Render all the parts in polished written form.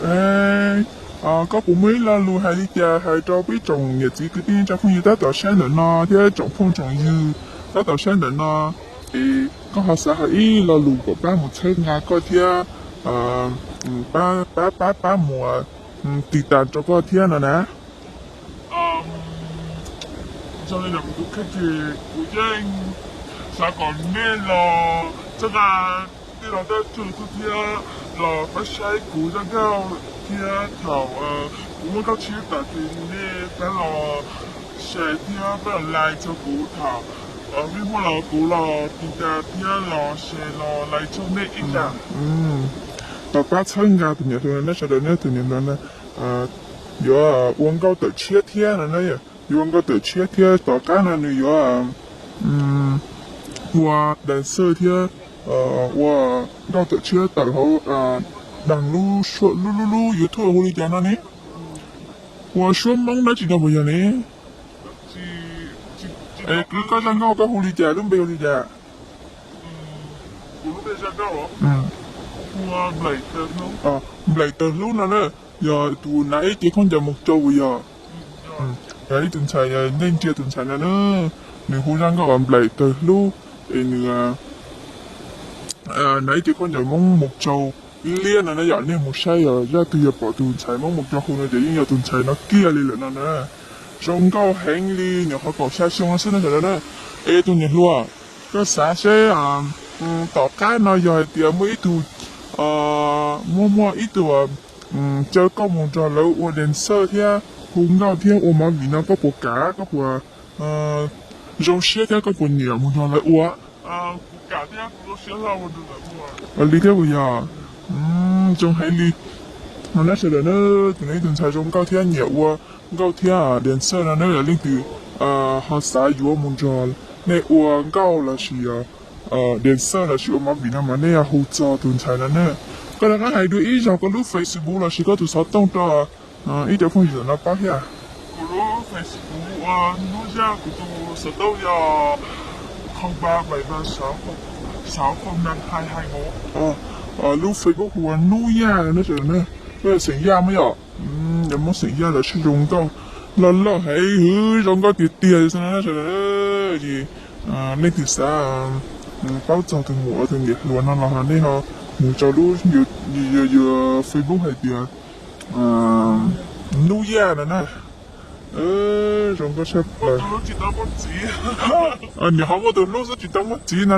Ê, có cũng mấy là lùi hai đi cha hai cho biết trồng nhà chỉ cái tiên cho không như ta tao sáng nữa nó thế trồng phong trồng dư ta tao sáng nữa nó ê có họ xã hội là lùi của ba một chơi ngà có thế ba mùa tì tàn cho có thế nữa nè cho nên là cũng khách thì cũng chơi sao còn nên là chắc là đi làm tới trường thứ kia là phải xây cũ ra cao kia thảo cũng có chia tại thì nên phải là sẽ kia phải là lại cho cũ thảo vì mà là cũ là thì ta kia là sẽ là lại cho nên ít là bà ba chân ra từ nhà tôi nó sẽ đến từ nhà nó有温高的切天了那也，温高的切天到干了呢我蓝色天我高的切到后挡路说路有头狐狸家那呢，我说梦那几个不一样呢，哎，你刚才我个狐狸家，拢没狐狸家，我没想到哦，我来的路来的路那呢。giờ tụ nãy chỉ con chờ một châu bây giờ đấy tuần chạy nên chưa tuần chạy nữa nếu hôm nay các bạn lại từ lúc nữa nãy chỉ con chờ mong một châu liên là nó dọn lên một sai rồi ra từ giờ bỏ tuần chạy mong một châu hôm nay để giờ tuần chạy nó kia đi nữa nè trong cao hành đi nhiều họ có sai xong nó sẽ nó trở nữa ê tuần nhật luôn cái xã sẽ tỏ cái nó giờ thì mới tụ mua ít tụ chơi có một trò lâu ở đèn sơ thế hôm nào thế ở mà vì nó có bộ cá có bộ rau xếp thế có bộ nhiều một trò lâu ở cả thế rau xếp là một trò lâu ở lý thế bây giờ trong hai lý nó nói sẽ là nó từ nãy tuần sau trong cao thế nhiều ở cao thế đèn sơ là nó là liên từ họ xã yếu một trò này ở cao là chỉ đèn sơ là chỉ ở mà vì nó mà này hỗ trợ tuần sau là nữa cái đó hay đôi ít rồi có lúc Facebook là chỉ có tụi sáu tông cho ít điều phong nó bao nhiêu có lúc Facebook lúc ra của tụi sáu tông giờ 0373606221lúc Facebook của nuôi ya nó trở nên cái sinh ya mới ở giờ muốn sinh ya là sử dụng câu là hay hứ trong cái tiền sao nó trở nên gì lên từ xa bao giờ từ ngủ từ nhiệt luôn nó là nên họ một chỗ lúc vừa Facebook hay tiền nuôi ya nữa nè trong cái shop là chỉ tao mất gì nhà họ có từ lúc chỉ tao mất gì nè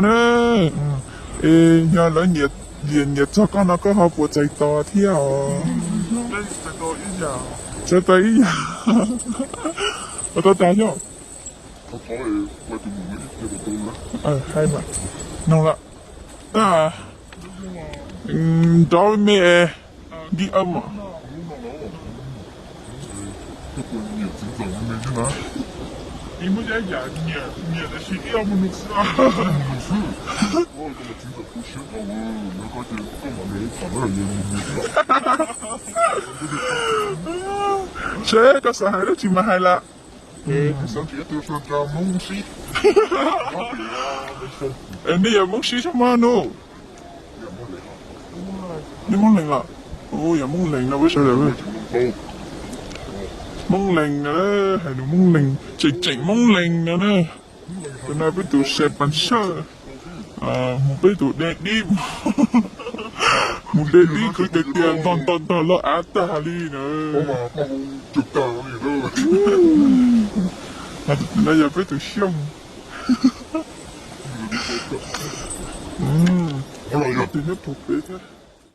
nhà lớn nhiệt cho con nó có học của chạy to theo chạy to ít tao tao nhá tao có quay từ mũi để tao luôn hay mà nông lạ đó mẹ đi âm à你们家养你的是要么弄死啊？我怎么听着不行啊？我感觉干嘛没看到人？这个小孩都去买了。cái sao kia tôi phải cho mông xí. Em bây giờ mông xí sao mà nó? Đi mông lệnh à? Ôi giờ mông lệnh đâu biết sao được? Mông lệnh nữa, hay là mông lệnh chỉ mông lệnh nữa nè. Tôi nói với tụi xe bắn sơ, một với tụi đẹp đi, một đẹp đi cứ đẹp tiền toàn lo át ta đi nữa. Không chụp tao gì đâu. Bây giờ với tụi xong. Tụi nó thuộc thế.